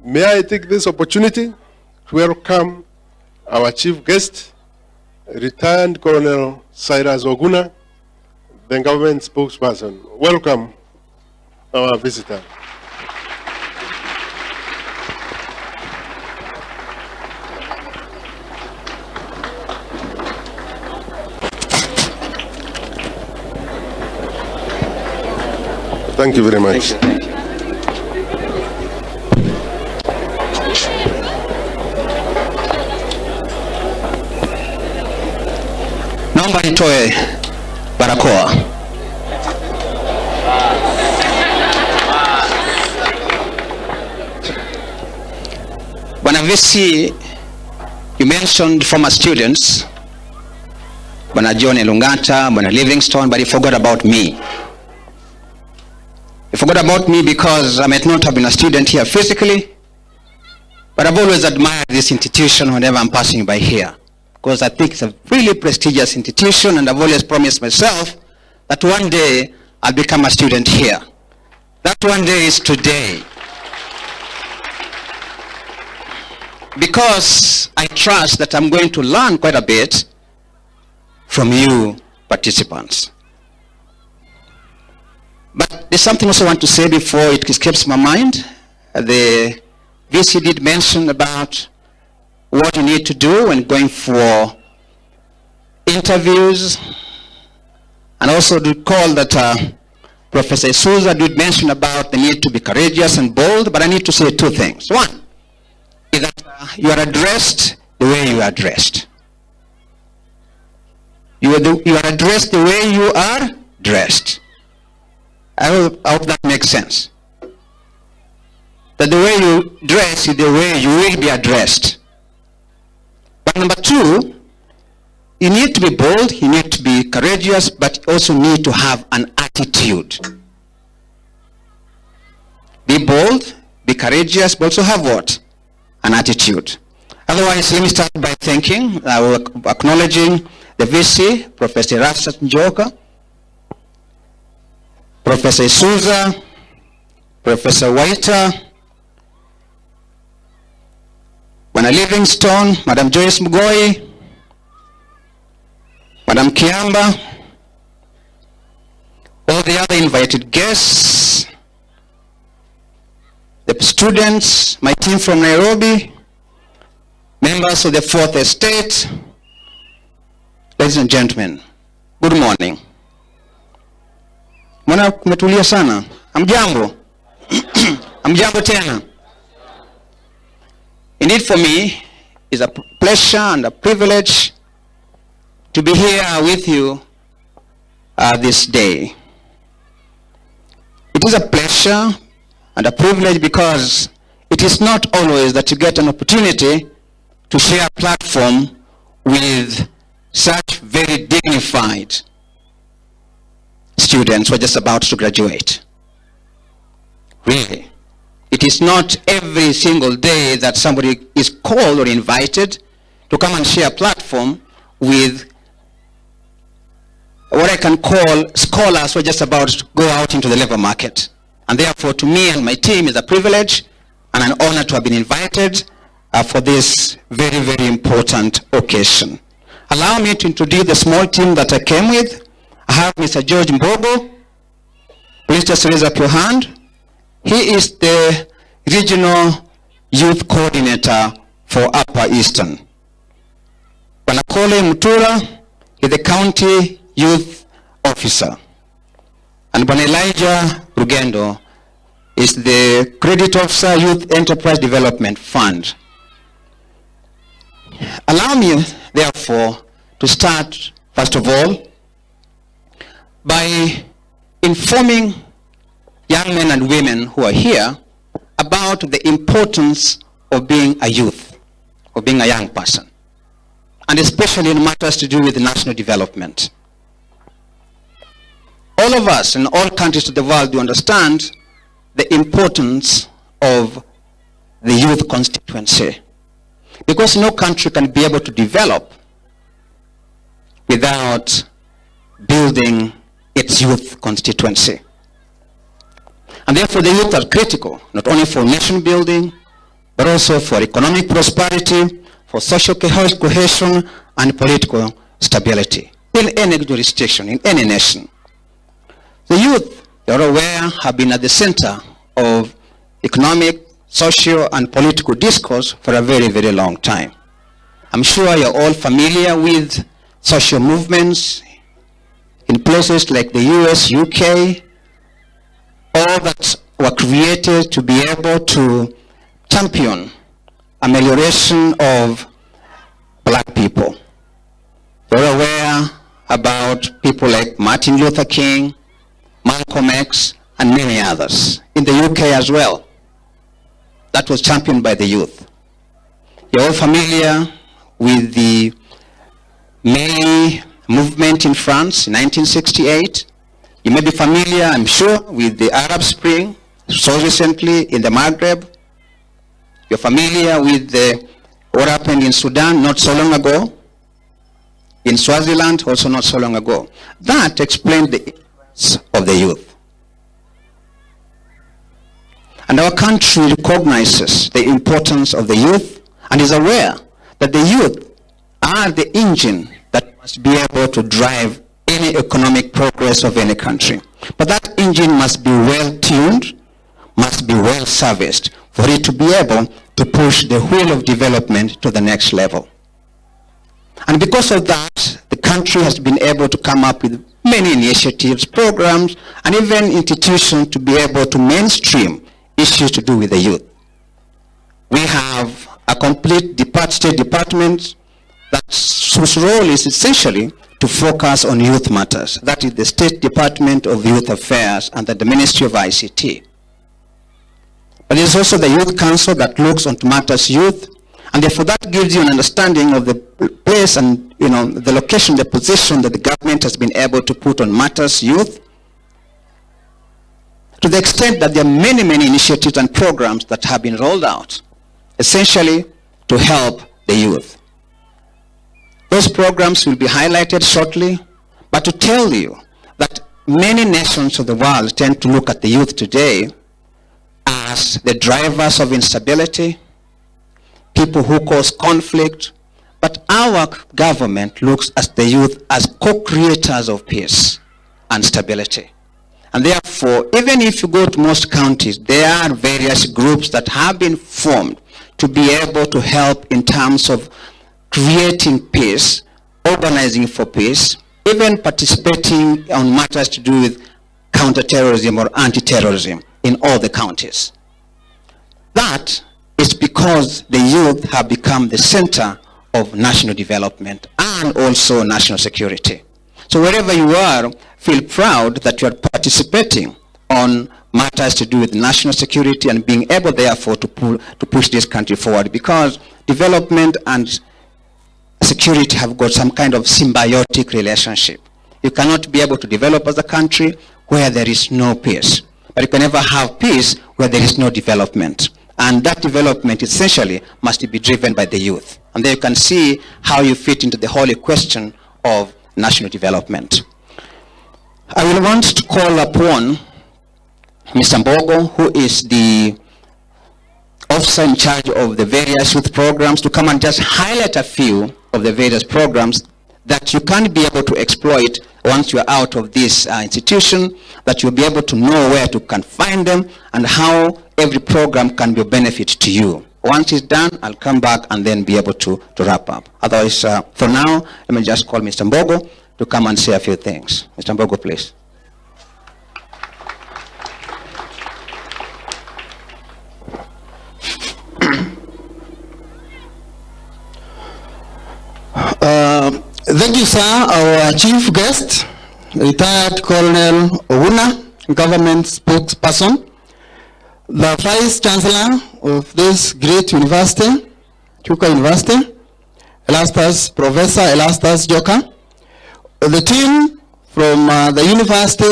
May I take this opportunity to welcome our chief guest, retired Colonel Cyrus Oguna, the government spokesperson. Welcome, our visitor. Thank you very much. Thank you. Naomba nitoe barakoa. Bwana VC, you mentioned former students, Bwana John Elungata, Bwana Livingstone, but you forgot about me. You forgot about me because I might not have been a student here physically, but I've always admired this institution whenever I'm passing by here, because I think it's a really prestigious institution, and I've always promised myself that one day I'll become a student here. That one day is today. Because I trust that I'm going to learn quite a bit from you participants. But there's something else I want to say before it escapes my mind. The VC did mention about what you need to do when going for interviews, and also recall that Professor Souza did mention about the need to be courageous and bold, but I need to say two things. One is that you are addressed the way you are addressed. You are addressed the way you are dressed. I hope that makes sense. That the way you dress is the way you will be addressed. But number two, you need to be bold, you need to be courageous, but you also need to have an attitude. Be bold, be courageous, but also have what? An attitude. Otherwise, let me start by thanking, acknowledging the VC, Professor Rafsat Njoka, Professor Souza, Professor Waita, Bwana Livingstone, Madam Joyce Mugoi, Madam Kiamba, all the other invited guests, the students, my team from Nairobi, members of the Fourth Estate, ladies and gentlemen, good morning. Mwana kumetulia sana. Amjambo. Amjambo tena. Indeed, for me, it's a pleasure and a privilege to be here with you this day. It is a pleasure and a privilege because it is not always that you get an opportunity to share a platform with such very dignified students who are just about to graduate. Really. It is not every single day that somebody is called or invited to come and share a platform with what I can call scholars who are just about to go out into the labor market. And therefore, to me and my team, is a privilege and an honor to have been invited for this very, very important occasion. Allow me to introduce the small team that I came with. I have Mr. George Mbogo. Please just raise up your hand. He is the Regional Youth Coordinator for Upper Eastern. Panakole Mutura is the County Youth Officer. And Bwana Elijah Rugendo is the Credit Officer, Youth Enterprise Development Fund. Allow me, therefore, to start, first of all, by informing young men and women who are here about the importance of being a youth, of being a young person, and especially in matters to do with national development. All of us in all countries of the world do understand the importance of the youth constituency, because no country can be able to develop without building its youth constituency. And therefore the youth are critical, not only for nation building, but also for economic prosperity, for social cohesion, and political stability in any jurisdiction, in any nation. The youth, you're aware, have been at the center of economic, social, and political discourse for a very, very long time. I'm sure you're all familiar with social movements in places like the US, UK, all that were created to be able to champion amelioration of black people. You're aware about people like Martin Luther King, Malcolm X, and many others. In the UK as well. That was championed by the youth. You're all familiar with the May movement in France in 1968. You may be familiar, I'm sure, with the Arab Spring, so recently in the Maghreb. You're familiar with what happened in Sudan not so long ago, in Swaziland also not so long ago. That explained the influence of the youth. And our country recognizes the importance of the youth and is aware that the youth are the engine that must be able to drive any economic progress of any country. But that engine must be well tuned, must be well serviced for it to be able to push the wheel of development to the next level. And because of that, the country has been able to come up with many initiatives, programs, and even institutions to be able to mainstream issues to do with the youth. We have a complete state department whose role is essentially to focus on youth matters. That is the State Department of Youth Affairs under the Ministry of ICT. But there's also the Youth Council that looks on matters youth, and therefore that gives you an understanding of the place and the location, the position that the government has been able to put on matters youth, to the extent that there are many, many initiatives and programs that have been rolled out, essentially to help the youth. Those programs will be highlighted shortly, but to tell you that many nations of the world tend to look at the youth today as the drivers of instability, people who cause conflict, but our government looks at the youth as co-creators of peace and stability. And therefore, even if you go to most counties, there are various groups that have been formed to be able to help in terms of creating peace, organizing for peace, even participating on matters to do with counterterrorism or anti-terrorism in all the counties. That is because the youth have become the center of national development and also national security. So wherever you are, feel proud that you are participating on matters to do with national security and being able, therefore, to push this country forward, because development and security have got some kind of symbiotic relationship. You cannot be able to develop as a country where there is no peace. But you can never have peace where there is no development. And that development essentially must be driven by the youth. And there you can see how you fit into the whole question of national development. I will want to call upon Mr. Mbogo, who is the officer in charge of the various youth programs, to come and just highlight a few of the various programs that you can be able to exploit once you're out of this institution, that you'll be able to know where you can find them and how every program can be of benefit to you. Once it's done, I'll come back and then be able to wrap up. Otherwise, for now, let me just call Mr. Mbogo to come and say a few things. Mr. Mbogo, please. Thank you, sir. Our chief guest, retired Colonel Oguna, government spokesperson, the Vice Chancellor of this great university, Chuka University, Professor Elastus Joka, the team from the university,